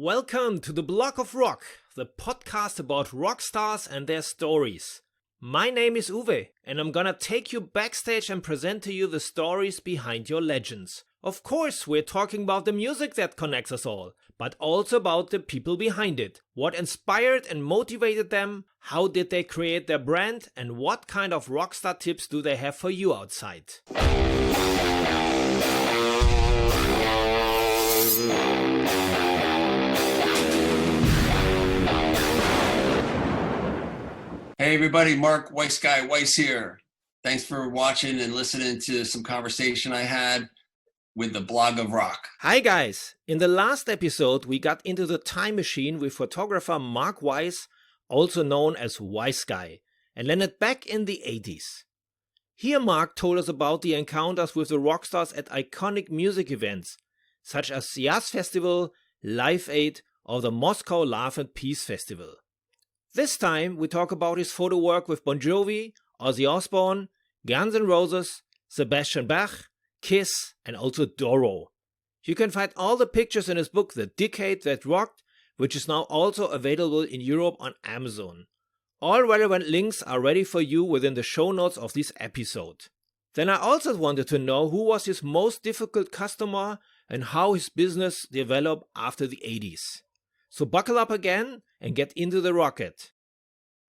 Welcome to the Block of Rock, the podcast about rock stars and their stories. My name is Uwe, and I'm gonna take you backstage and present to you the stories behind your legends. Of course, we're talking about the music that connects us all, but also about the people behind it. What inspired and motivated them, how did they create their brand, and what kind of rockstar tips do they have for you outside? Hey everybody, Mark WEISSGUY Weiss here. Thanks for watching and listening to some conversation I had with the Blog of Rock. Hi guys! In the last episode we got into the time machine with photographer Mark Weiss, also known as WEISSGUY, and landed back in the 80s. Here Mark told us about the encounters with the rockstars at iconic music events, such as the Jazz Festival, Live Aid or the Moscow Love and Peace Festival. This time we talk about his photo work with Bon Jovi, Ozzy Osbourne, Guns N' Roses, Sebastian Bach, Kiss and also Doro. You can find all the pictures in his book The Decade That Rocked, which is now also available in Europe on Amazon. All relevant links are ready for you within the show notes of this episode. Then I also wanted to know who was his most difficult customer and how his business developed after the 80s. So buckle up again and get into the rocket.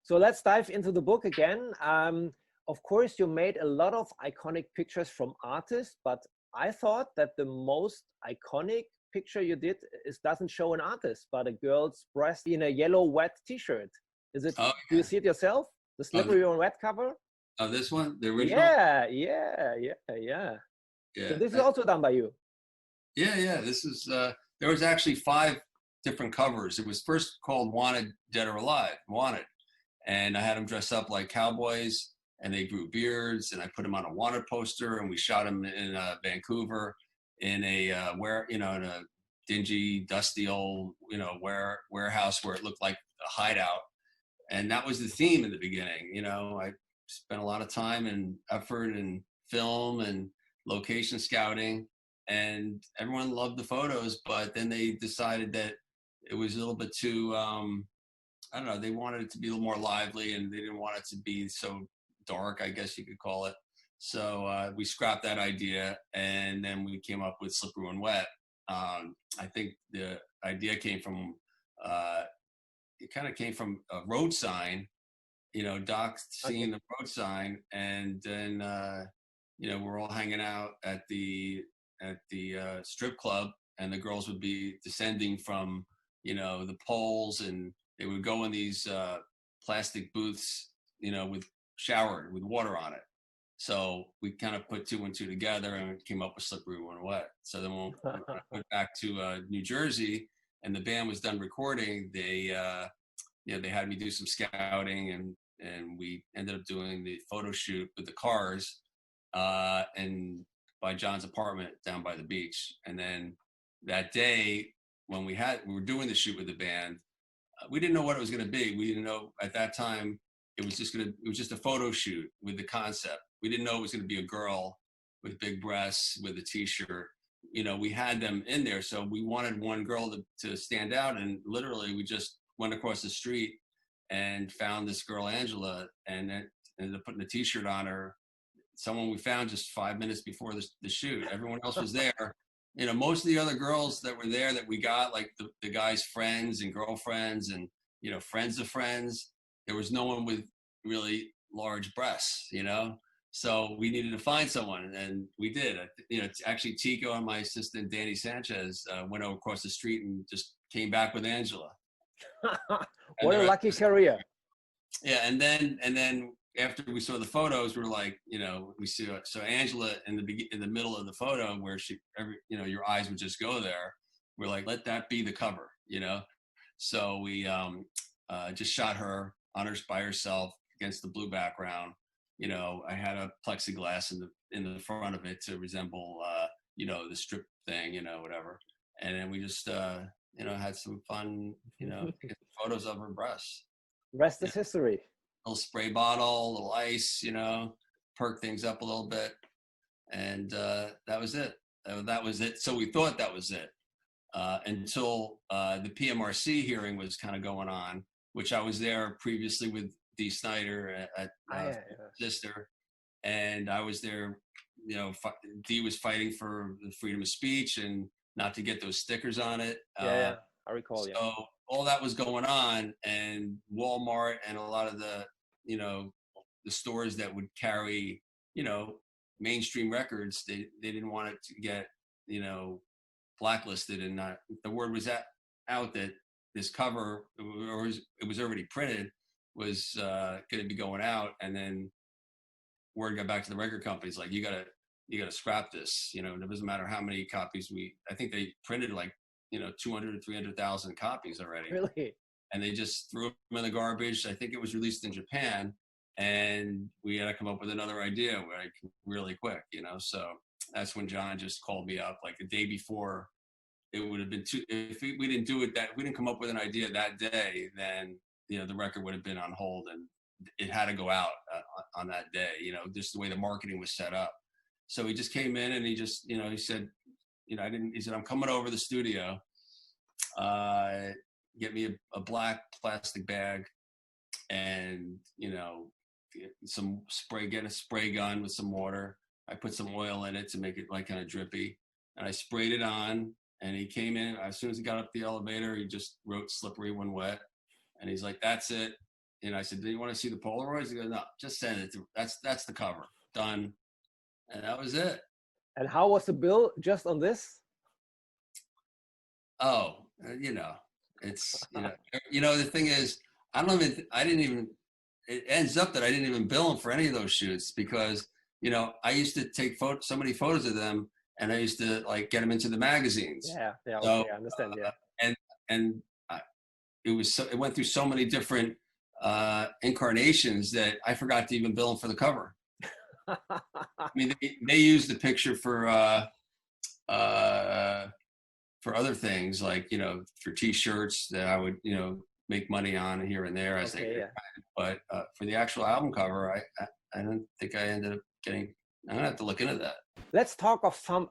So let's dive into the book again. Of course, you made a lot of iconic pictures from artists, but I thought that the most iconic picture you did doesn't show an artist, but a girl's breast in a yellow wet t-shirt. Is it? Oh, yeah. Do you see it yourself? The slippery on wet cover? Oh, this one? The original? Yeah. So this is also done by you? Yeah. This is, there was actually 5 different covers. It was first called Wanted, Dead or Alive, Wanted. And I had them dress up like cowboys and they grew beards and I put them on a Wanted poster and we shot them in Vancouver in a in a dingy, dusty old, warehouse where it looked like a hideout. And that was the theme in the beginning. I spent a lot of time and effort and film and location scouting and everyone loved the photos, but then they decided that it was a little bit too, they wanted it to be a little more lively and they didn't want it to be so dark, I guess you could call it. So we scrapped that idea and then we came up with Slippery When Wet. I think the idea came from, it kind of came from a road sign, Doc seeing the road sign and then, we're all hanging out at the strip club and the girls would be descending from the poles and they would go in these plastic booths, with water on it. So we kind of put 2 and 2 together and came up with Slippery When Wet. So then when we went back to New Jersey and the band was done recording, they had me do some scouting and we ended up doing the photo shoot with the cars and by John's apartment down by the beach. And then that day when we were doing the shoot with the band, we didn't know what it was going to be. We didn't know at that time it was just a photo shoot with the concept. We didn't know it was going to be a girl with big breasts with a t-shirt. We had them in there. So we wanted one girl to stand out. And literally we just went across the street and found this girl, Angela, and then ended up putting a t-shirt on her. Someone we found just 5 minutes before the shoot. Everyone else was there. Most of the other girls that were there that we got, like the guys' friends and girlfriends and, friends of friends, there was no one with really large breasts, So we needed to find someone and we did. Actually Tico and my assistant, Danny Sanchez, went over across the street and just came back with Angela. What a lucky career. Yeah. And then after we saw the photos, we were like, we so Angela in the middle of the photo where your eyes would just go there. We're like, let that be the cover, So we just shot her by herself against the blue background. I had a plexiglass in the front of it to resemble, the strip thing, whatever. And then we just, had some fun, taking photos of her breasts. Rest is history. Little spray bottle, little ice, perk things up a little bit. And that was it. So we thought that was it. until the PMRC hearing was kind of going on, which I was there previously with Dee Snider at Sister, and I was there. You know, Dee was fighting for the freedom of speech and not to get those stickers on it. I recall. So all that was going on, and Walmart and a lot of the, you know, the stores that would carry, you know, mainstream records, they didn't want it to get, you know, blacklisted, and not, the word was out that this cover, or it was already printed, was going to be going out, and then word got back to the record companies like, you gotta scrap this. You know, it doesn't matter how many copies I think they printed like, you know, 200 or 300,000 copies already. Really? And they just threw them in the garbage. I think it was released in Japan, and we had to come up with another idea like really quick, you know. So that's when John just called me up like the day before. It would have been if we didn't do it, that we didn't come up with an idea that day, then, you know, the record would have been on hold, and it had to go out on that day, you know, just the way the marketing was set up. So he just came in and he just, you know, he said, you know, he said, I'm coming over to the studio, get me a black plastic bag and, you know, get a spray gun with some water. I put some oil in it to make it like kind of drippy, and I sprayed it on, and he came in. As soon as he got up the elevator, he just wrote "slippery when wet," and he's like, that's it. And I said, do you want to see the Polaroids? He goes, no, just send it. That's the cover. Done. And that was it. And how was the bill just on this? Oh, you know, it's, you know, the thing is, it ends up that I didn't even bill him for any of those shoots, because, you know, I used to take so many photos of them, and I used to like get them into the magazines. Yeah, so, okay, I understand. Yeah. It went through so many different incarnations that I forgot to even bill them for the cover. I mean, they used the picture for other things, like, you know, for T-shirts that I would, you know, make money on here and there as but for the actual album cover, I don't think I ended up getting. I'm gonna have to look into that. Let's talk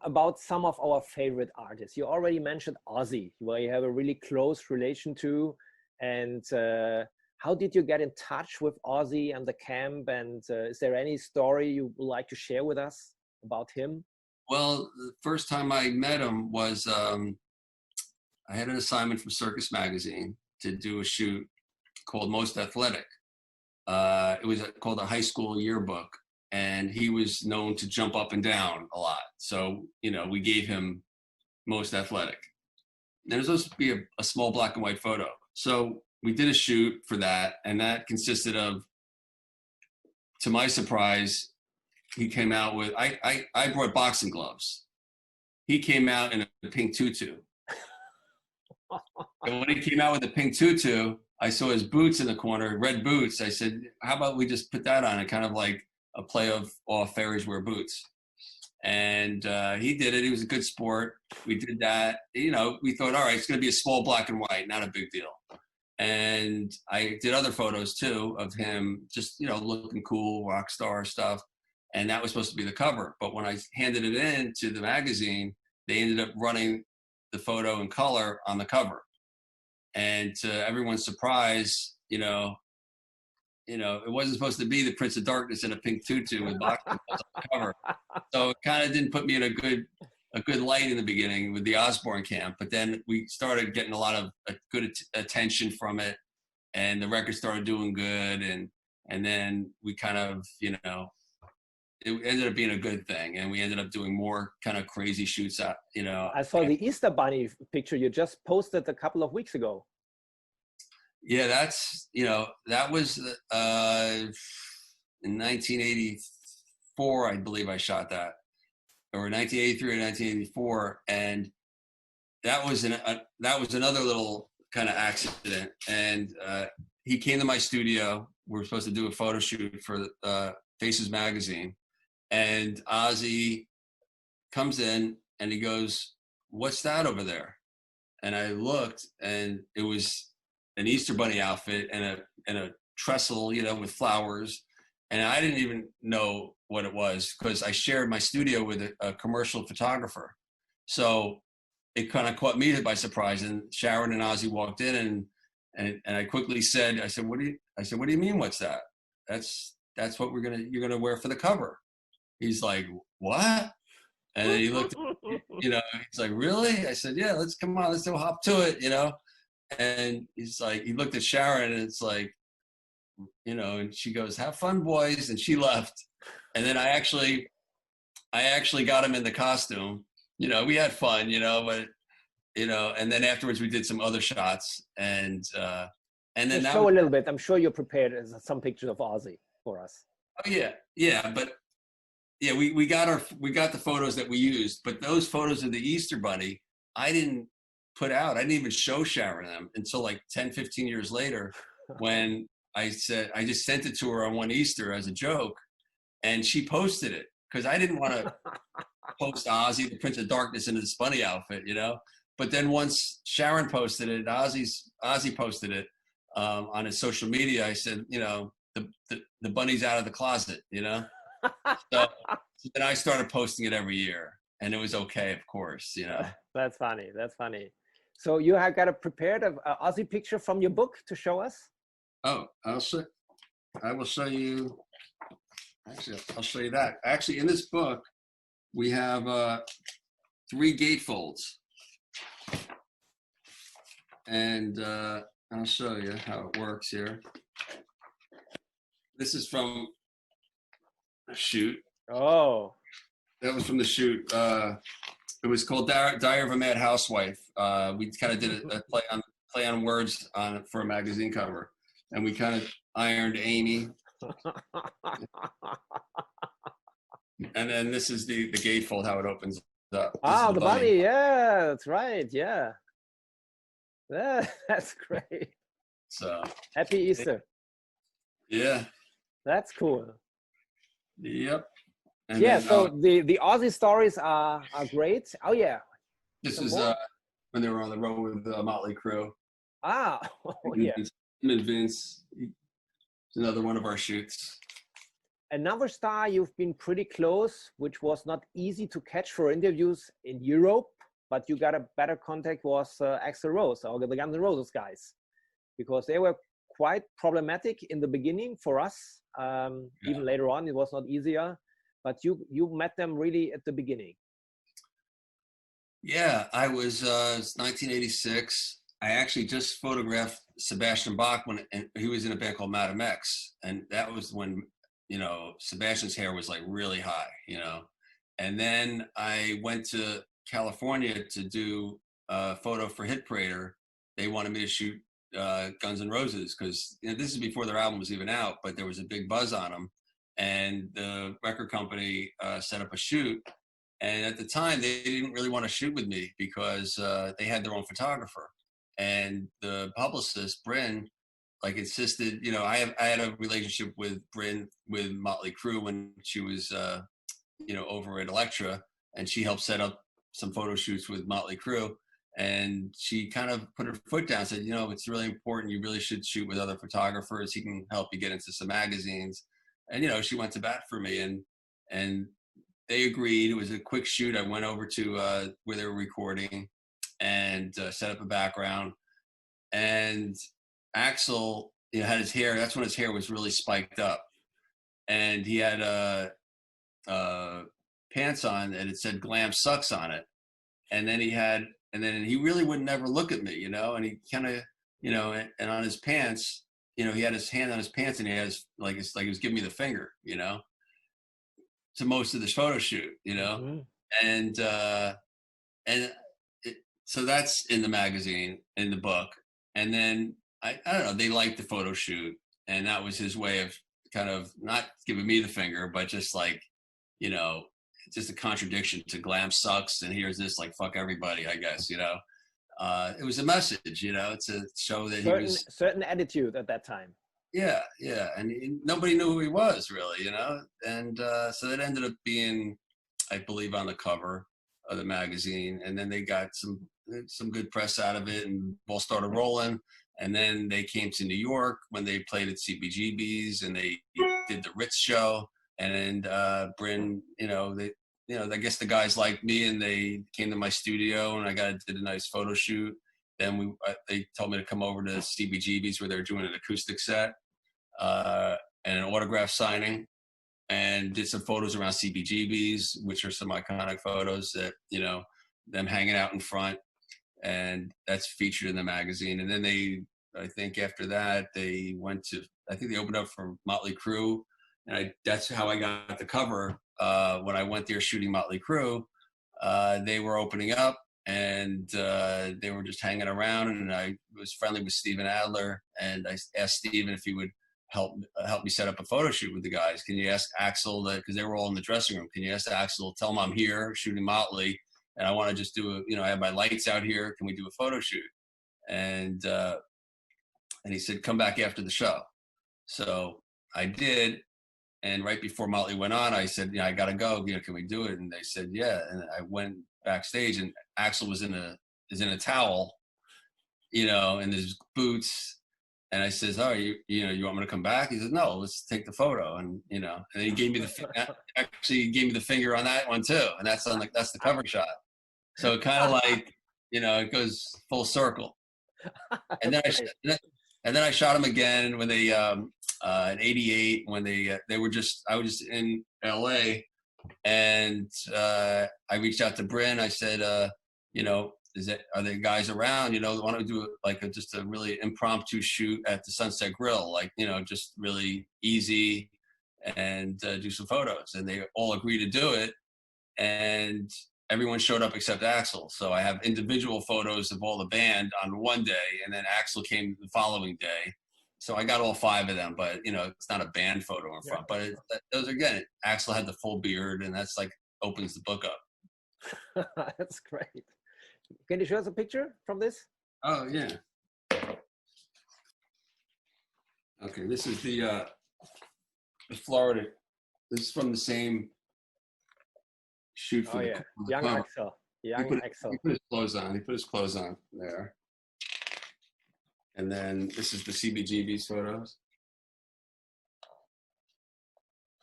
about some of our favorite artists. You already mentioned Ozzy, where you have a really close relation to, and how did you get in touch with Ozzy and the camp? And is there any story you would like to share with us about him? Well, the first time I met him was I had an assignment from Circus Magazine to do a shoot called Most Athletic. It was called a high school yearbook, and he was known to jump up and down a lot. So, you know, we gave him Most Athletic. And there was supposed to be a small black and white photo. So we did a shoot for that, and that consisted of, to my surprise, he came out with, I brought boxing gloves. He came out in a pink tutu. And when he came out with the pink tutu, I saw his boots in the corner, red boots. I said, how about we just put that on? It kind of like a play of all fairies wear boots. And he did it. He was a good sport. We did that. You know, we thought, all right, it's going to be a small black and white, not a big deal. And I did other photos too of him just, you know, looking cool, rock star stuff. And that was supposed to be the cover. But when I handed it in to the magazine, they ended up running the photo in color on the cover. And to everyone's surprise, you know, it wasn't supposed to be the Prince of Darkness in a pink tutu with boxing gloves on the cover. So it kind of didn't put me in a good light in the beginning with the Osbourne camp. But then we started getting a lot of good attention from it, and the record started doing good. And then we kind of, you know, it ended up being a good thing, and we ended up doing more kind of crazy shoots out, you know. I saw the Easter Bunny picture you just posted a couple of weeks ago. Yeah, that's, you know, that was in 1984, I believe I shot that, or 1983 or 1984, and that was another little kind of accident. And he came to my studio. We were supposed to do a photo shoot for Faces magazine, and Ozzy comes in and he goes, "What's that over there?" And I looked, and it was an Easter Bunny outfit and a trestle, you know, with flowers. And I didn't even know what it was, because I shared my studio with a commercial photographer. So it kind of caught me by surprise. And Sharon and Ozzy walked in, and I quickly said, I said, what do you mean? What's that? That's what you're gonna wear for the cover. He's like, what? And then he looked at me, you know, he's like, really? I said, yeah, let's do a hop to it, you know? And he's like, he looked at Sharon and it's like, you know, and she goes, have fun, boys. And she left. And then I actually got him in the costume. You know, we had fun, you know, but, you know, and then afterwards we did some other shots and then show a little bit. I'm sure you're prepared as some pictures of Ozzy for us. Oh yeah. Yeah. But yeah, we got the photos that we used, but those photos of the Easter Bunny, I didn't put out. I didn't even show Sharon them until like 10, 15 years later when I said, I just sent it to her on one Easter as a joke and she posted it because I didn't want to post Ozzy, the Prince of Darkness, into this bunny outfit, you know? But then once Sharon posted it, Ozzy posted it on his social media, I said, you know, the bunny's out of the closet, you know? So then I started posting it every year and it was okay, of course, you know? That's funny. That's funny. So you have got a prepared Ozzy picture from your book to show us? Oh, I will show you. Actually, I'll show you that. Actually, in this book, we have 3 gatefolds. And I'll show you how it works here. This is from a shoot. Oh. That was from the shoot. It was called Diary of a Mad Housewife. We kind of did a play on words for a magazine cover. And we kind of ironed Amy. And then this is the gatefold, how it opens up. Ah, the bunny. Yeah, that's right. Yeah. That's great. So happy Easter. Yeah. That's cool. Yep. And yeah, then, so the Ozzy stories are great. Oh yeah. This is when they were on the road with Motley Crue. Ah, yeah. Him and Vince. It's another one of our shoots. Another star you've been pretty close, which was not easy to catch for interviews in Europe, but you got a better contact, was Axl Rose, or the Guns N' Roses guys, because they were quite problematic in the beginning for us. Even later on, it was not easier, but you met them really at the beginning. Yeah, I was 1986. I actually just photographed Sebastian Bach when he was in a band called Madam X, and that was when, you know, Sebastian's hair was like really high, you know. And then I went to California to do a photo for Hit Parader. They wanted me to shoot Guns N' Roses because, you know, this is before their album was even out, but there was a big buzz on them. And the record company set up a shoot. And at the time, they didn't really want to shoot with me because they had their own photographer. And the publicist, Bryn, like insisted, you know, I had a relationship with Bryn with Motley Crue when she was, you know, over at Elektra, and she helped set up some photo shoots with Motley Crue. And she kind of put her foot down, said, you know, it's really important. You really should shoot with other photographers. He can help you get into some magazines. And, you know, she went to bat for me, and they agreed. It was a quick shoot. I went over to where they were recording and set up a background. And Axl, you know, had his hair. That's when his hair was really spiked up, and he had pants on, and it said "Glam Sucks" on it. And then he really would never look at me, you know. And he kind of, you know, and on his pants, you know, he had his hand on his pants, and he has it's like he was giving me the finger, you know, to most of this photo shoot, you know. Mm-hmm. So that's in the magazine, in the book. And then I don't know, they liked the photo shoot, and that was his way of kind of not giving me the finger, but just like, you know, just a contradiction to Glam Sucks, and here's this like fuck everybody, I guess, you know. It was a message, you know, to show that he was certain attitude at that time. Yeah, and nobody knew who he was really, you know. And so that ended up being, I believe, on the cover of the magazine, and then they got some good press out of it, and ball started rolling. And then they came to New York when they played at CBGB's, and they did the Ritz show. And Bryn, you know, I guess the guys liked me and they came to my studio and I did a nice photo shoot. Then they told me to come over to CBGB's where they're doing an acoustic set and an autograph signing, and did some photos around CBGB's, which are some iconic photos that, them hanging out in front, and that's featured in the magazine. And then I think after that, they opened up for Motley Crue, and that's how I got the cover. When I went there shooting Motley Crue, they were opening up, and they were just hanging around, and I was friendly with Steven Adler, and I asked Steven if he would help me set up a photo shoot with the guys. Can you ask Axl because they were all in the dressing room, can you ask Axl, tell him I'm here shooting Motley, and I want to just do I have my lights out here, can we do a photo shoot? And he said, come back after the show. So I did. And right before Motley went on, I said, I got to go, can we do it? And they said, yeah. And I went backstage, and Axl was in a towel, in his boots. And I says, oh, you want me to come back? He says, no, let's take the photo. And, and he gave me the finger on that one too. And that's the cover shot. So it kind of like, it goes full circle. And then I shot him again when they, in '88, when I was just in LA, and I reached out to Bryn. I said, are there guys around? Want to do just a really impromptu shoot at the Sunset Grill, just really easy, and do some photos. And they all agreed to do it, and everyone showed up except Axl. So I have individual photos of all the band on one day, and then Axl came the following day. So I got all 5 of them, but it's not a band photo in front. But those again, Axl had the full beard, and that's opens the book up. That's great. Can you show us a picture from this? Oh yeah. Okay, this is the Florida. This is from the same shoot for the young cover. Axl. He put his clothes on. He put his clothes on there. And then this is the CBGB's photos.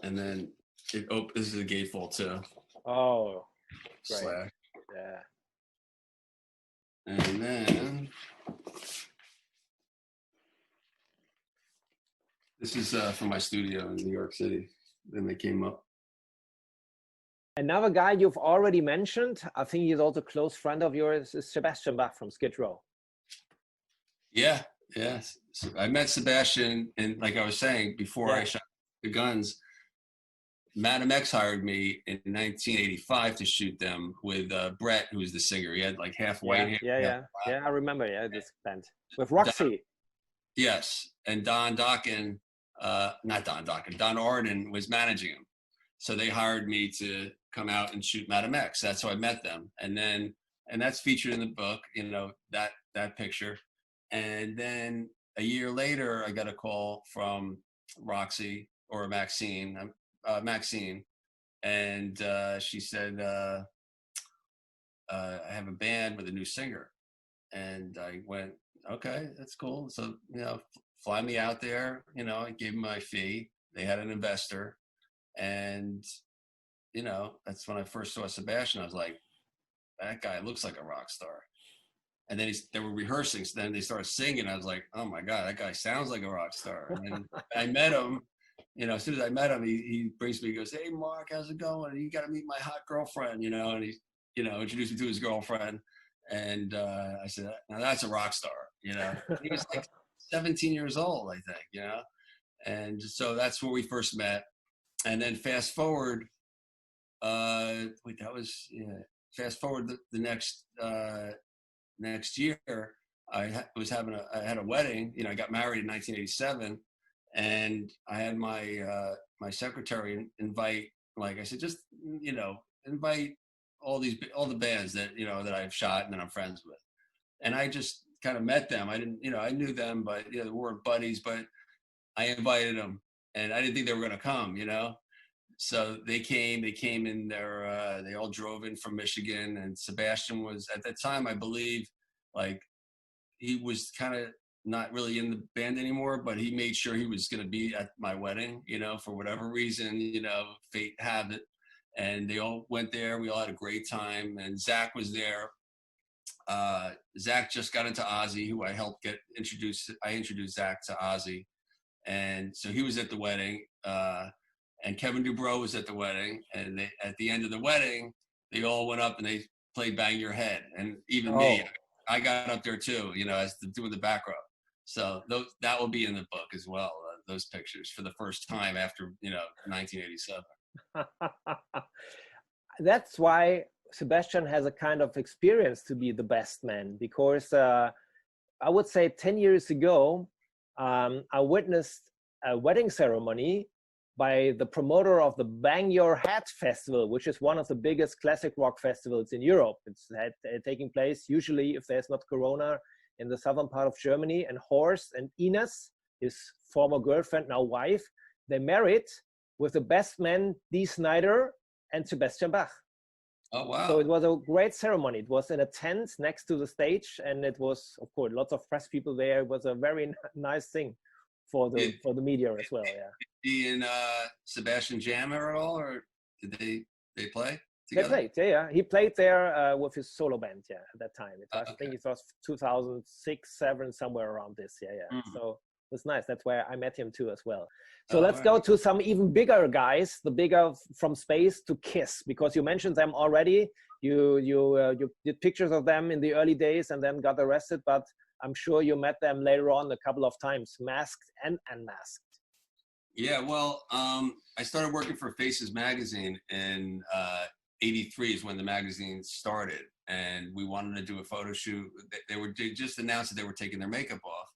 And then this is a gatefold too. Oh, great. Slash. Yeah. And then this is from my studio in New York City. Then they came up. Another guy you've already mentioned, I think he's also a close friend of yours, is Sebastian Bach from Skid Row. Yeah. So I met Sebastian, and like I was saying before, I shot the Guns. Madam X hired me in 1985 to shoot them with Brett, who was the singer. He had half white hair. Yeah, I remember. Yeah, this band with Roxy. Yes, and Don Arden was managing him. So they hired me to come out and shoot Madam X. That's how I met them, and that's featured in the book. That picture. And then a year later, I got a call from Roxy or Maxine, and she said, I have a band with a new singer. And I went, okay, that's cool. So, fly me out there. I gave them my fee. They had an investor. And, that's when I first saw Sebastian. I was like, that guy looks like a rock star. And then they were rehearsing. So then they started singing. I was like, oh my God, that guy sounds like a rock star. And then I met him, as soon as I met him, he brings me, he goes, hey, Mark, how's it going? And you got to meet my hot girlfriend, and he, introduced me to his girlfriend. And I said, now that's a rock star, He was 17 years old, I think, And so that's where we first met. And then fast forward, fast forward the next year, I had a wedding. I got married in 1987, and I had my secretary invite, like I said, just invite all the bands that that I've shot and that I'm friends with, and I just kind of met them. I didn't, I knew them, but they weren't buddies. But I invited them, and I didn't think they were going to come, So they came in there, they all drove in from Michigan, and Sebastian was, at that time, I believe, he was kind of not really in the band anymore, but he made sure he was going to be at my wedding, for whatever reason, fate had it. and they all went there. We all had a great time, and Zach was there. Zach just got into Ozzy, who I helped get introduced. I introduced Zach to Ozzy, and so he was at the wedding. And Kevin Dubrow was at the wedding, and at the end of the wedding, they all went up and they played "Bang Your Head," and even me, I got up there too, as doing the back row. So that will be in the book as well. Those pictures for the first time after 1987. That's why Sebastian has a kind of experience to be the best man, because I would say 10 years ago, I witnessed a wedding ceremony by the promoter of the Bang Your Head Festival, which is one of the biggest classic rock festivals in Europe. It's taking place usually, if there's not Corona, in the southern part of Germany. And Horst and Ines, his former girlfriend, now wife, they married with the best man, Dee Snider and Sebastian Bach. Oh, wow. So it was a great ceremony. It was in a tent next to the stage, and it was, of course, lots of press people there. It was a very nice thing for the media as well. Yeah. Did he and Sebastian jam at all, or did they play together? They played, yeah. He played there with his solo band, yeah, at that time. I think it was 2006, 2007, somewhere around this, yeah. Mm-hmm. So it was nice. That's where I met him too as well. So let's go to some even bigger guys, the bigger from space to Kiss, because you mentioned them already. You did pictures of them in the early days and then got arrested, but I'm sure you met them later on a couple of times, masked and unmasked. Yeah, well, I started working for Faces magazine in '83 is when the magazine started, and we wanted to do a photo shoot. They just announced that they were taking their makeup off,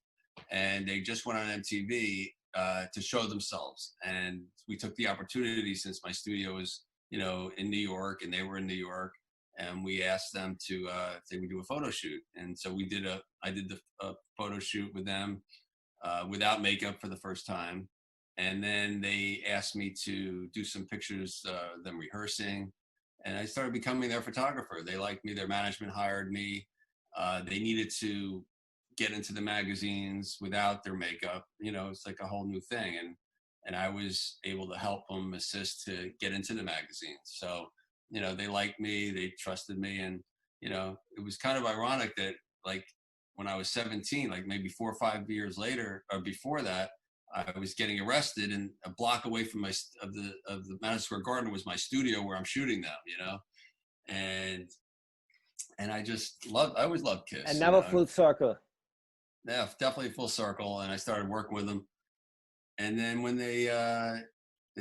and they just went on MTV to show themselves. And we took the opportunity, since my studio was in New York and they were in New York, and we asked them to if they would do a photo shoot. And so I did the photo shoot with them without makeup for the first time. And then they asked me to do some pictures, them rehearsing, and I started becoming their photographer. They liked me. Their management hired me. They needed to get into the magazines without their makeup. It's like a whole new thing. And I was able to help them assist to get into the magazines. So, they liked me, they trusted me. And, it was kind of ironic that, like, when I was 17, like maybe 4 or 5 years later, or before that, I was getting arrested, and a block away from the Madison Square Garden was my studio where I'm shooting them, and I always loved Kiss. And never full circle. Yeah, definitely full circle. And I started working with them. And then when they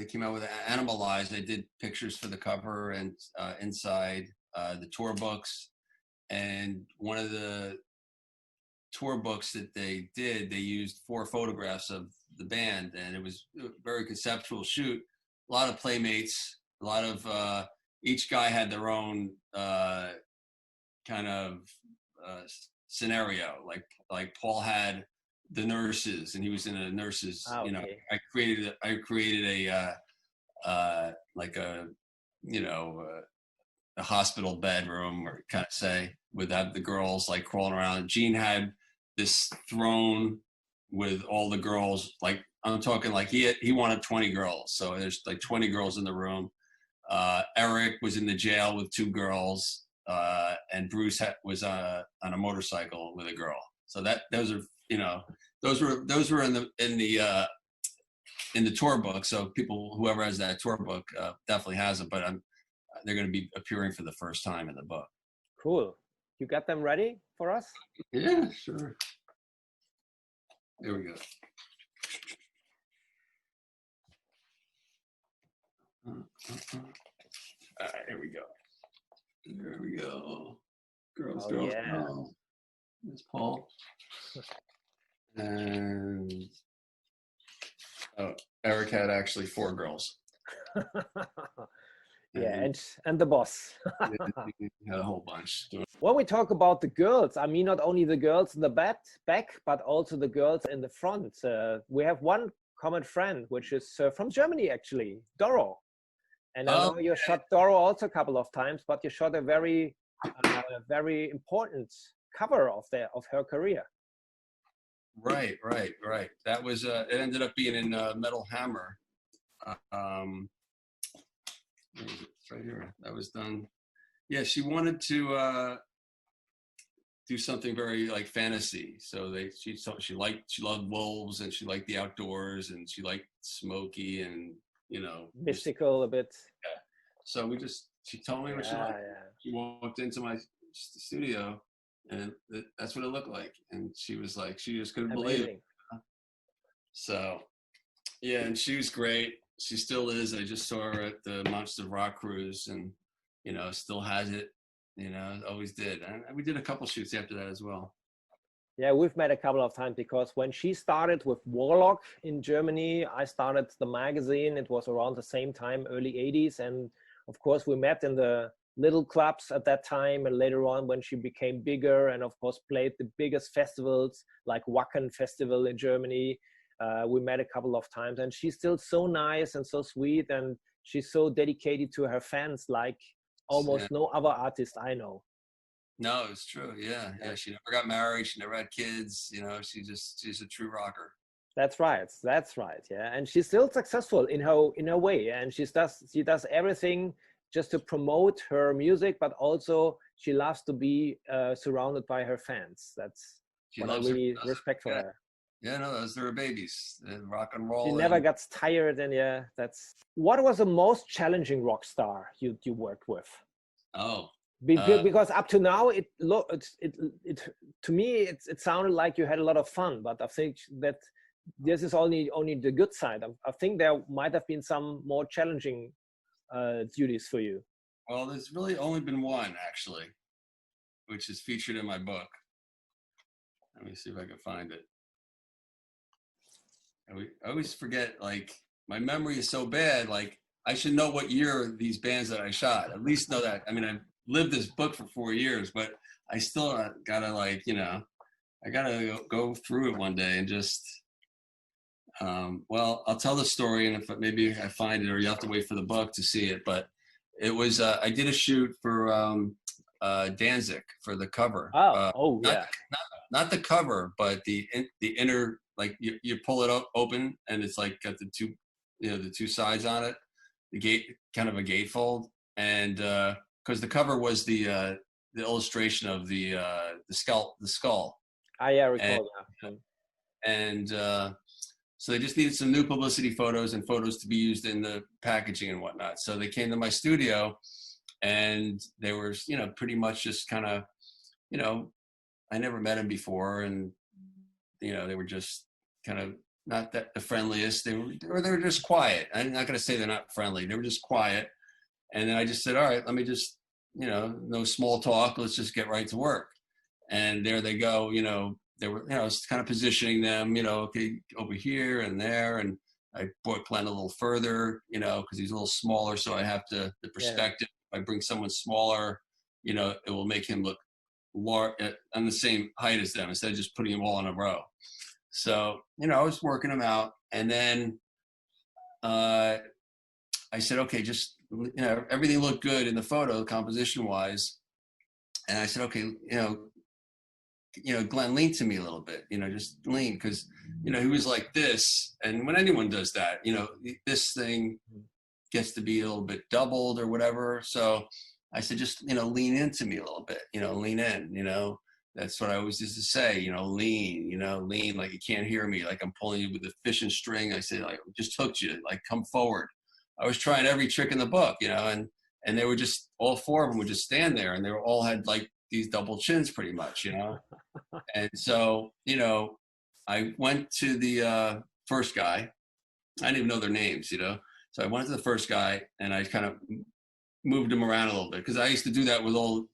came out with Animalized, I did pictures for the cover and inside the tour books. And one of the tour books that they did, they used 4 photographs of the band, and it was a very conceptual shoot. A lot of playmates, a lot of each guy had their own kind of scenario. Like Paul had the nurses, and he was in a nurses. Okay. I created a like a a hospital bedroom, or kind of say, without the girls like crawling around. Gene had this throne with all the girls, like I'm talking like he wanted 20 girls. So there's like 20 girls in the room. Eric was in the jail with 2 girls, and Bruce was on a motorcycle with a girl. So those are those were in the tour book. So whoever has that tour book definitely has it. But they're going to be appearing for the first time in the book. Cool. You got them ready for us? Yeah, sure. There we go. All right, here we go. There we go. Girls. Yeah. Oh, there's Paul. And Eric had actually 4 girls. Yeah, and the boss. He had a whole bunch. When we talk about the girls, I mean not only the girls in the back, but also the girls in the front. We have one common friend, which is from Germany, actually, Doro. And I know you shot Doro also a couple of times, but you shot a very important cover of her career. Right. That was it ended up being in Metal Hammer. It's right here. That was done. Yeah, she wanted to do something very like fantasy. So she loved wolves, and she liked the outdoors, and she liked smoky and mystical a bit. Yeah. So she told me what she liked. Yeah. She walked into my studio, and that's what it looked like. And she was like, she just couldn't believe it. So, yeah, and she was great. She still is. I just saw her at the Monster Rock Cruise, and still has it. Always did. And we did a couple shoots after that as well. Yeah, we've met a couple of times, because when she started with Warlock in Germany, I started the magazine. It was around the same time, early 80s. And of course, we met in the little clubs at that time. And later on, when she became bigger and of course played the biggest festivals like Wacken Festival in Germany, we met a couple of times. And she's still so nice and so sweet. And she's so dedicated to her fans, like almost no other artist I know. No, it's true. Yeah. She never got married. She never had kids. She's a true rocker. That's right. Yeah, and she's still successful in her way, and she does everything just to promote her music, but also she loves to be surrounded by her fans. That's what I really respect for her. Yeah, no, those are her babies. Rock and roll. She never gets tired, and yeah, that's. What was the most challenging rock star you worked with? Oh. Because up to now it to me it sounded like you had a lot of fun, but I think that this is only the good side. I think there might have been some more challenging duties for you. Well, there's really only been one, actually, which is featured in my book. Let me see if I can find it. I always forget, like, my memory is so bad, like I should know what year these bands that I shot, at least know that. I mean, I've lived this book for 4 years, but I still gotta, like, I gotta go through it one day and just, well, I'll tell the story, and if maybe I find it, or you have to wait for the book to see it. But it was, I did a shoot for Danzig for the cover. Yeah. Not the cover, but the inner, like you pull it open, and it's like got the two, the two sides on it, the gate, kind of a gatefold, and because the cover was the illustration of the skull. I recall that. And so they just needed some new publicity photos and photos to be used in the packaging and whatnot. So they came to my studio, and they were, pretty much just kind of, I never met them before, and they were just kind of not that the friendliest. They were just quiet. I'm not going to say they're not friendly. They were just quiet. And then I just said, all right, let me just, no small talk. Let's just get right to work. And there they go. They were, I was kind of positioning them, okay, over here and there. And I brought Glenn a little further, because he's a little smaller. So I have the perspective. If I bring someone smaller, it will make him look on the same height as them, instead of just putting them all in a row. So, I was working them out. And then I said, okay, just, everything looked good in the photo, composition wise. And I said, okay, Glenn, lean to me a little bit, just lean, because, he was like this. And when anyone does that, this thing gets to be a little bit doubled or whatever. So I said, just, lean into me a little bit, lean in, that's what I always used to say, lean, like you can't hear me, like I'm pulling you with a fishing string. I said, like, just hooked you, like, come forward. I was trying every trick in the book, and they were just, all four of them would just stand there, and they were all had like these double chins pretty much, And so, I went to the first guy. I didn't even know their names, So I went to the first guy, and I kind of moved him around a little bit, because I used to do that with all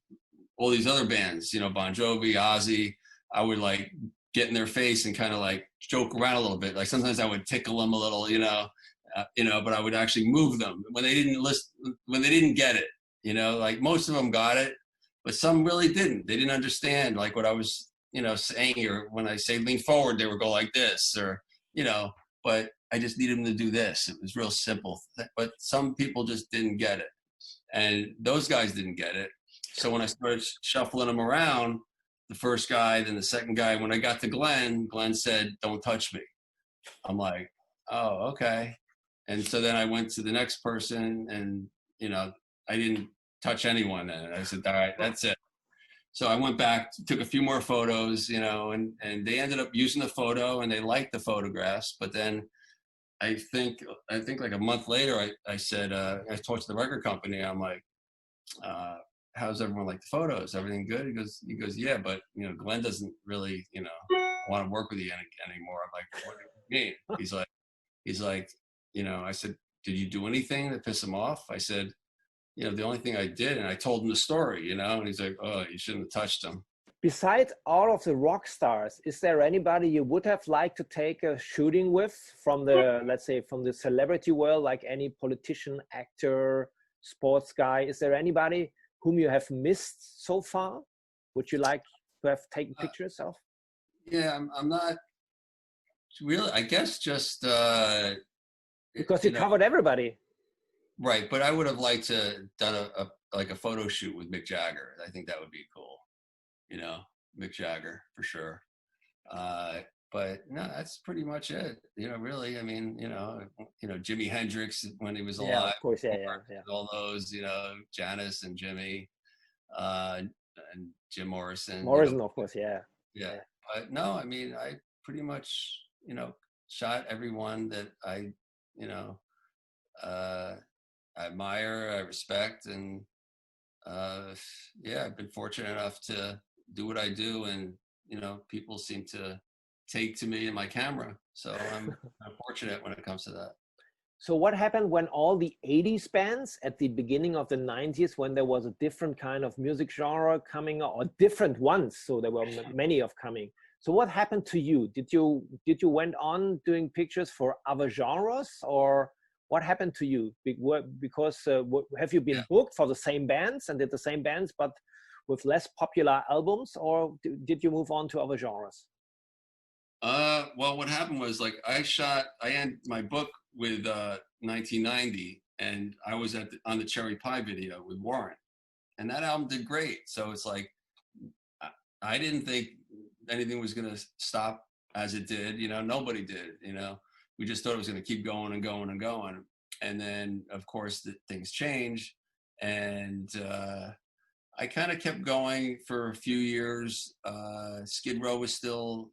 these other bands, Bon Jovi, Ozzy. I would like get in their face and kind of like joke around a little bit. Like sometimes I would tickle them a little, but I would actually move them when they didn't when they didn't get it, like most of them got it, but some really didn't. They didn't understand like what I was, saying, or when I say lean forward, they would go like this, or, but I just needed them to do this. It was real simple, but some people just didn't get it, and those guys didn't get it. So when I started shuffling them around, the first guy, then the second guy, when I got to Glenn said, "Don't touch me." I'm like, oh, okay. And so then I went to the next person, and you know, I didn't touch anyone. And I said, all right, that's it. So I went back, took a few more photos, you know, and they ended up using the photo and they liked the photographs. But then I think like a month later, I said, I talked to the record company. I'm like, how's everyone like the photos? Everything good? He goes, yeah, but you know, Glenn doesn't really, you know, want to work with you anymore. I'm like, what do you mean? He's like, you know, I said, did you do anything to piss him off? I said, you know, the only thing I did, and I told him the story, you know, and he's like, oh, you shouldn't have touched him. Besides all of the rock stars, is there anybody you would have liked to take a shooting with from the, let's say, from the celebrity world, like any politician, actor, sports guy? Is there anybody whom you have missed so far? Would you like to have taken pictures of? Yeah, I'm not really, I guess just, because you covered everybody. Right, but I would have liked to done like a photo shoot with Mick Jagger. I think that would be cool. You know, Mick Jagger for sure. But no, that's pretty much it. You know, really. I mean, you know, Jimi Hendrix when he was alive. Yeah, of course. Yeah. All those, you know, Janis and Jimmy, and Jim Morrison. Morrison, you know, of course. Yeah. Yeah. But no, I mean, I pretty much, you know, shot everyone that I, you know, I admire, I respect, and yeah, I've been fortunate enough to do what I do, and you know, people seem to take to me and my camera, so I'm fortunate when it comes to that. So what happened when all the 80s bands at the beginning of the 90s, when there was a different kind of music genre coming, or different ones, so there were many of coming. So what happened to you? Did you went on doing pictures for other genres, or what happened to you? Because have you been booked for the same bands and did the same bands, but with less popular albums, or did you move on to other genres? Well, what happened was, like, I ended my book with 1990, and I was on the Cherry Pie video with Warren, and that album did great. So it's like, I didn't think anything was going to stop as it did. You know, nobody did, you know. We just thought it was going to keep going and going and going. And then, of course, things change. And I kind of kept going for a few years. Skid Row was still,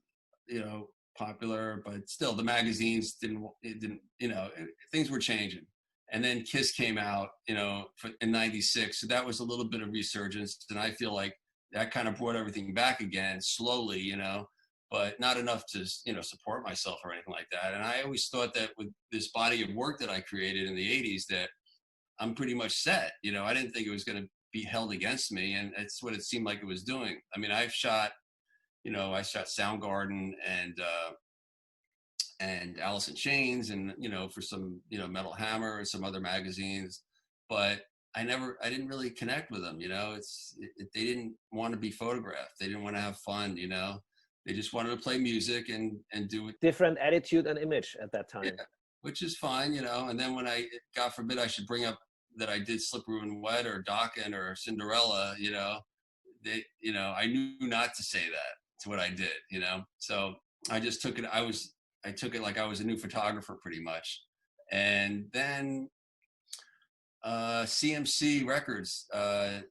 you know, popular, but still the magazines didn't, you know, things were changing. And then Kiss came out, you know, in '96. So that was a little bit of resurgence. And I feel like that kind of brought everything back again slowly, you know, but not enough to, you know, support myself or anything like that. And I always thought that with this body of work that I created in the 80s, that I'm pretty much set. You know, I didn't think it was going to be held against me. And it's what it seemed like it was doing. I mean, I've shot, you know, I shot Soundgarden and Alice in Chains, and, you know, for some, you know, Metal Hammer and some other magazines, but I didn't really connect with them. You know, they didn't want to be photographed. They didn't want to have fun, you know. They just wanted to play music and do it. Different attitude and image at that time. Yeah, which is fine, you know. And then when God forbid I should bring up that I did Slippery When Wet or Dokken or Cinderella, you know, you know, I knew not to say that to what I did, you know. So I just took it. I took it like I was a new photographer pretty much. And then CMC Records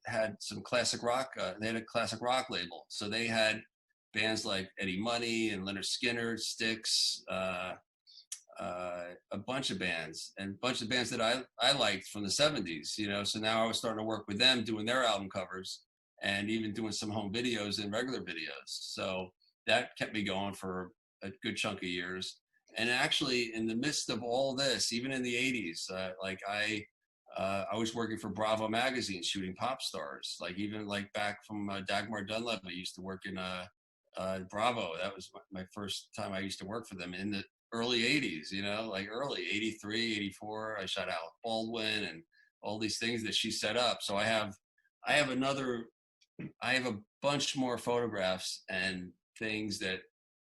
had some classic rock. They had a classic rock label. So they had bands like Eddie Money and Leonard Skinner, Styx, a bunch of bands, and a bunch of bands that I liked from the 70s, you know. So now I was starting to work with them, doing their album covers and even doing some home videos and regular videos. So that kept me going for a good chunk of years. And actually, in the midst of all this, even in the 80s, like I was working for Bravo magazine, shooting pop stars. Like even like back from Dagmar Dunlap, I used to work in Bravo. That was my first time I used to work for them in the early 80s, you know, like early 83, 84. I shot Alec Baldwin and all these things that she set up. So I have a bunch more photographs and things that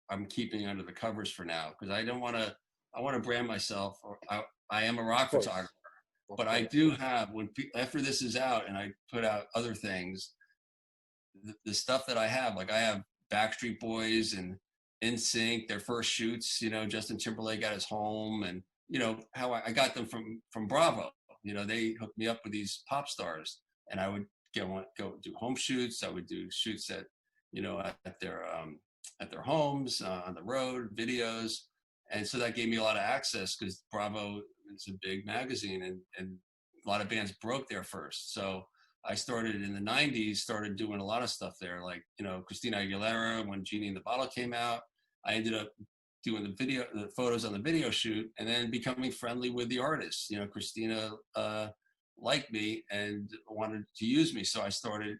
I'm keeping under the covers for now, because I want to brand myself. I am a rock photographer, but I do have, after this is out and I put out other things, the stuff that I have, like I have Backstreet Boys and NSYNC, their first shoots, you know, Justin Timberlake at his home, and, you know, how I got them from Bravo, You know, they hooked me up with these pop stars, and I would go do home shoots. I would do shoots at, you know, at their homes, on the road, videos. And so that gave me a lot of access, because Bravo is a big magazine, and a lot of bands broke there first. So I started in the 90s, started doing a lot of stuff there, like, you know, Christina Aguilera, when Genie in the Bottle came out. I ended up doing the photos on the video shoot, and then becoming friendly with the artists. You know, Christina liked me and wanted to use me. So I started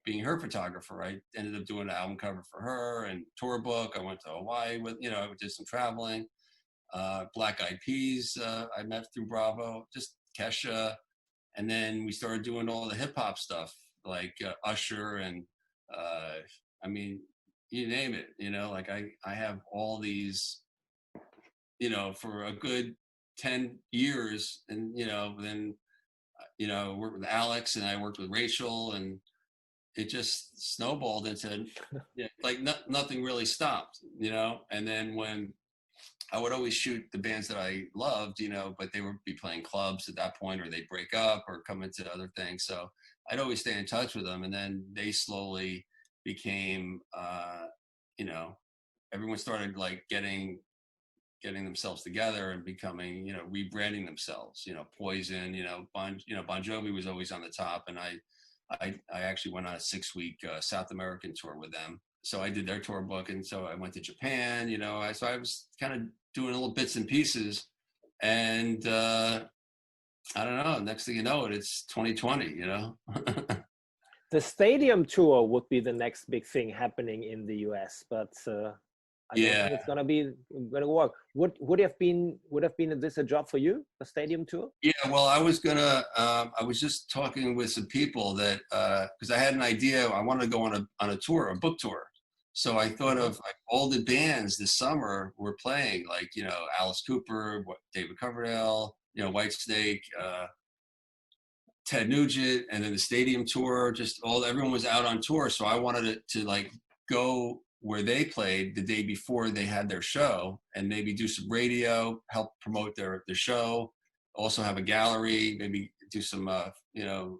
being her photographer. I ended up doing an album cover for her and tour book. I went to Hawaii with, you know, I did some traveling. Black Eyed Peas, I met through Bravo, just Kesha. And then we started doing all the hip hop stuff, like Usher, and I mean, you name it, you know, like I have all these, you know, for a good 10 years. And, you know, then, you know, I worked with Alex, and I worked with Rachel, and it just snowballed into, yeah, like nothing really stopped, you know. And then when I would always shoot the bands that I loved, you know, but they would be playing clubs at that point, or they'd break up or come into other things. So I'd always stay in touch with them. And then they slowly became, you know, everyone started like getting themselves together and becoming, you know, rebranding themselves, you know, Poison, you know, Bon Jovi was always on the top. And I actually went on a 6-week South American tour with them. So I did their tour book, and so I went to Japan, you know. So I was kind of doing little bits and pieces, and I don't know. Next thing you know, it's 2020, you know. The stadium tour would be the next big thing happening in the US, but I don't think it's gonna work. Would have been this a job for you, a stadium tour? Yeah, well, I was gonna. I was just talking with some people that because I had an idea. I wanted to go on a tour, a book tour. So I thought of like all the bands this summer were playing, like, you know, Alice Cooper, David Coverdale, you know, Whitesnake, Ted Nugent, and then the stadium tour. Just everyone was out on tour, so I wanted it to like go where they played the day before they had their show, and maybe do some radio, help promote their show. Also have a gallery, maybe do some you know,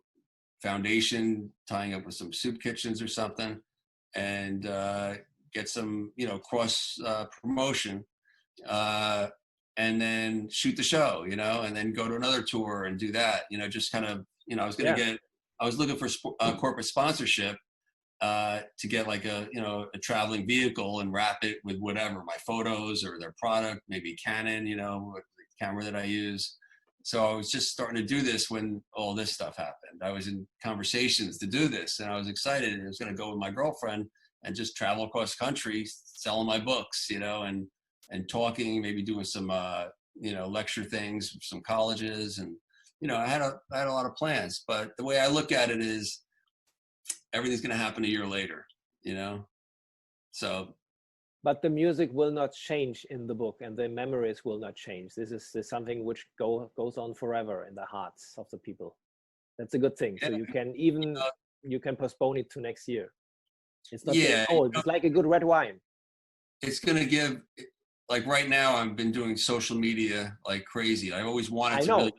foundation, tying up with some soup kitchens or something, and get some, you know, cross promotion, and then shoot the show, you know, and then go to another tour and do that, you know, just kind of, you know, I was looking for corporate sponsorship to get like a, you know, a traveling vehicle and wrap it with whatever, my photos or their product, maybe Canon, you know, the camera that I use. So I was just starting to do this when all this stuff happened. I was in conversations to do this, and I was excited, and I was going to go with my girlfriend and just travel across country selling my books, you know, and talking, maybe doing some, you know, lecture things with some colleges. And, you know, I had a lot of plans, but the way I look at it is everything's going to happen a year later, you know? So. But the music will not change in the book, and the memories will not change. This is something which goes on forever in the hearts of the people. That's a good thing. Yeah. So you can even, you can postpone it to next year. It's not getting old. It's like a good red wine. It's going to give, like right now, I've been doing social media like crazy. I always wanted to. Really,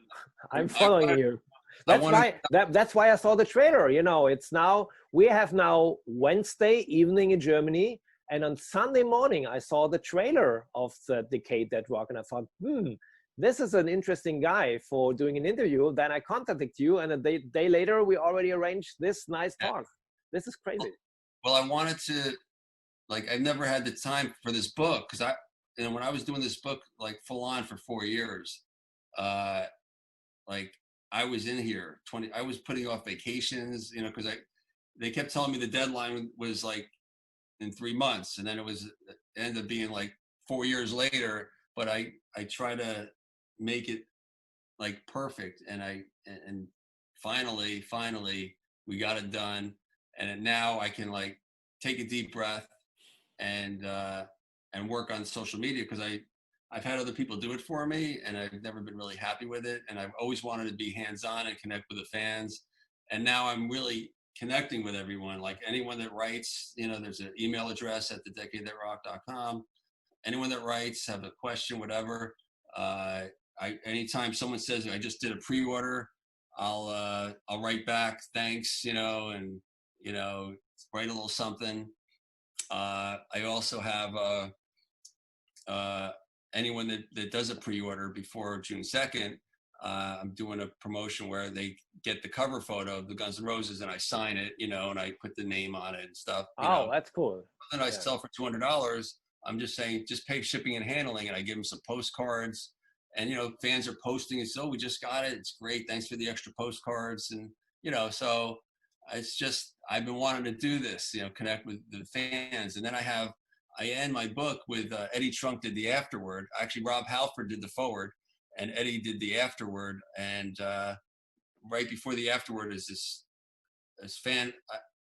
I'm following you. That's why I saw the trailer. You know, it's now, we have now Wednesday evening in Germany, and on Sunday morning I saw the trailer of the Decade That Rock, and I thought, this is an interesting guy for doing an interview. Then I contacted you, and a day later we already arranged this nice talk. This is crazy. Well, I wanted to, like, I never had the time for this book, because when I was doing this book like full on for 4 years, like I was in here I was putting off vacations, you know, because they kept telling me the deadline was like in 3 months, and then it ended up being like 4 years later. But I try to make it like perfect, and finally we got it done, and now I can like take a deep breath and work on social media, because I've had other people do it for me, and I've never been really happy with it, and I've always wanted to be hands-on and connect with the fans, and now I'm really connecting with everyone. Like anyone that writes, you know, there's an email address at thedecadeThatRock.com. Anyone that writes, have a question, whatever, anytime someone says I just did a pre-order, I'll write back thanks, and write a little something. I also have anyone that does a pre-order before June 2nd. I'm doing a promotion where they get the cover photo of the Guns N' Roses and I sign it, and I put the name on it and stuff. Oh, that's cool. And I sell for $200. I'm just saying, just pay shipping and handling, and I give them some postcards. And fans are posting and so we just got it. It's great. Thanks for the extra postcards. And so it's just I've been wanting to do this. Connect with the fans. And then I end my book with Eddie Trunk did the afterword. Actually, Rob Halford did the forward, and Eddie did the afterword. And right before the afterword is this fan.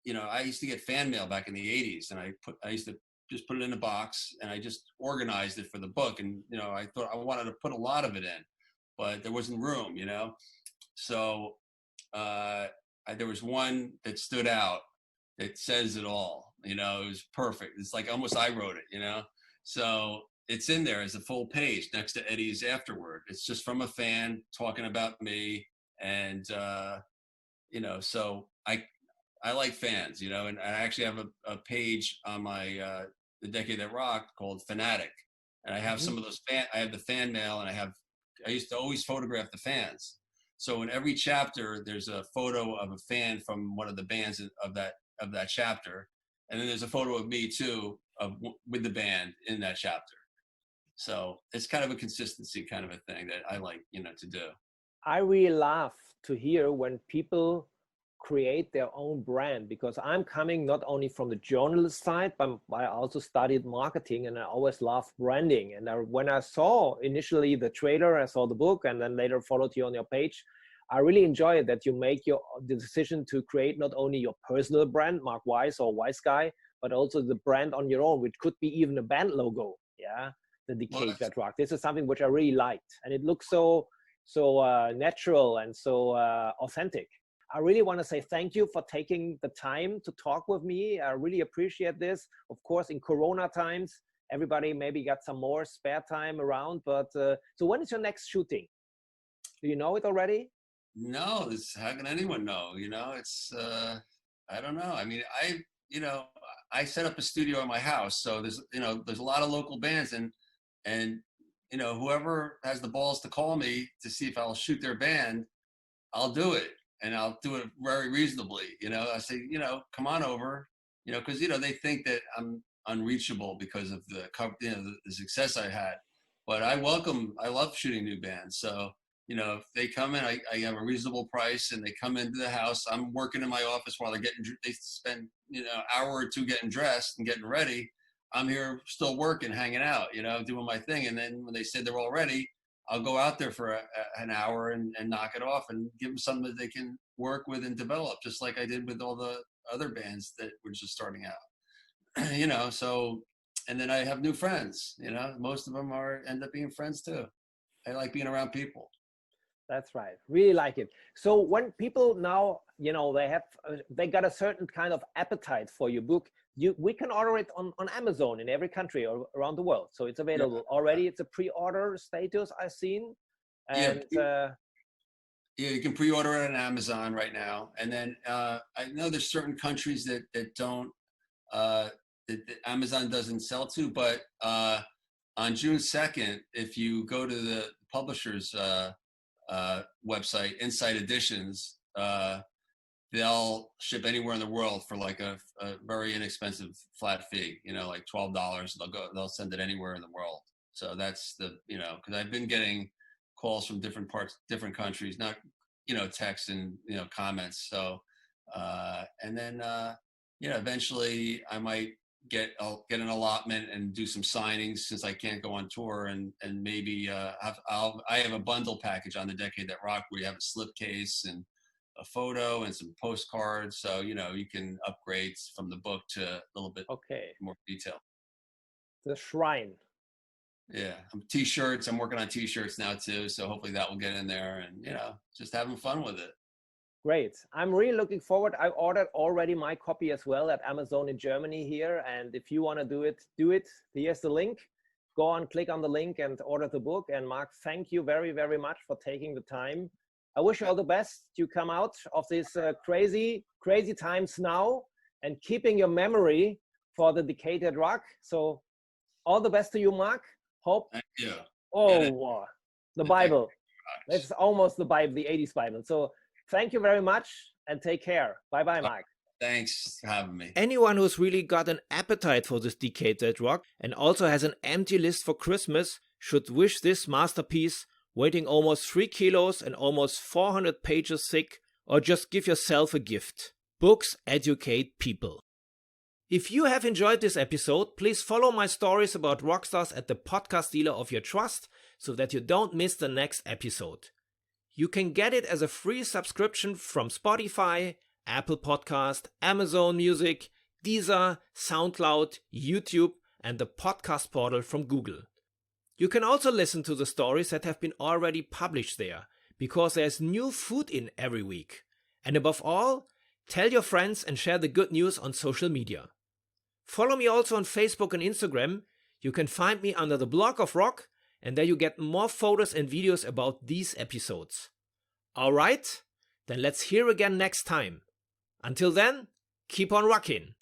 I used to get fan mail back in the '80s, and I used to just put it in a box and I just organized it for the book. And, I thought I wanted to put a lot of it in, but there wasn't room, So there was one that stood out that says it all, it was perfect. It's like almost I wrote it, So it's in there as a full page next to Eddie's afterward. It's just from a fan talking about me. And, so I like fans, and I actually have a page on my The Decade That Rocked called Fanatic, and I have some of those I have the fan mail, and I used to always photograph the fans. So in every chapter, there's a photo of a fan from one of the bands of that chapter, and then there's a photo of me too with the band in that chapter. So it's kind of a consistency kind of a thing that I like, to do. I really love to hear when people create their own brand, because I'm coming not only from the journalist side, but I also studied marketing, and I always loved branding. And when I saw initially the trailer, I saw the book, and then later followed you on your page, I really enjoy it that you make the decision to create not only your personal brand, Mark Weiss or WEISSGUY, but also the brand on your own, which could be even a band logo. Yeah, the Decade That Rocked. This is something which I really liked, and it looks so natural and so authentic. I really want to say thank you for taking the time to talk with me. I really appreciate this. Of course, in Corona times, everybody maybe got some more spare time around, but so when is your next shooting? Do you know it already? No, how can anyone know? It's, I don't know. I mean, I set up a studio in my house. So there's a lot of local bands and whoever has the balls to call me to see if I'll shoot their band, I'll do it. And I'll do it very reasonably. I say, come on over, because, they think that I'm unreachable because of the success I had. But I love shooting new bands. So, if they come in, I have a reasonable price and they come into the house. I'm working in my office while they spend, an hour or two getting dressed and getting ready. I'm here still working, hanging out, doing my thing. And then when they say they're all ready, I'll go out there for an hour and knock it off and give them something that they can work with and develop, just like I did with all the other bands that were just starting out. So, and then I have new friends, most of them end up being friends too. I like being around people. That's right. Really like it. So when people now, they got a certain kind of appetite for your book, we can order it on Amazon in every country or around the world. So it's available already. It's a pre-order status I've seen. And you can pre-order it on Amazon right now. And then I know there's certain countries that don't, that Amazon doesn't sell to, but on June 2nd, if you go to the publisher's website, Insight Editions, they'll ship anywhere in the world for like a very inexpensive flat fee, like $12. They'll send it anywhere in the world. So that's because I've been getting calls from different countries, not, texts and, comments. So, and then, eventually I might get an allotment and do some signings since I can't go on tour, and maybe I have a bundle package on The Decade That Rocked where you have a slipcase and a photo and some postcards. So, you can upgrade from the book to a little bit more detail. The shrine. Yeah. T-shirts. I'm working on T-shirts now too. So hopefully that will get in there and, just having fun with it. Great. I'm really looking forward. I ordered already my copy as well at Amazon in Germany here. And if you want to do it, do it. Here's the link. go on, click on the link and order the book. And Mark, thank you very, very much for taking the time. I wish you all the best to come out of these crazy times now and keeping your memory for the Degenerate Rock. So all the best to you, Mark. Hope. Thank you. Oh, the Bible. That's almost the Bible, the 80s Bible. So thank you very much and take care. Bye-bye, Mark. Thanks for having me. Anyone who's really got an appetite for this Degenerate Rock and also has an empty list for Christmas should wish this masterpiece, weighing almost 3 kilos and almost 400 pages thick, or just give yourself a gift. Books educate people. If you have enjoyed this episode, please follow my stories about rockstars at the podcast dealer of your trust so that you don't miss the next episode. You can get it as a free subscription from Spotify, Apple Podcast, Amazon Music, Deezer, SoundCloud, YouTube, and the podcast portal from Google. You can also listen to the stories that have been already published there, because there's new food in every week. And above all, tell your friends and share the good news on social media. Follow me also on Facebook and Instagram. You can find me under the Blog of Rock, and there you get more photos and videos about these episodes. Alright, then let's hear again next time. Until then, keep on rocking!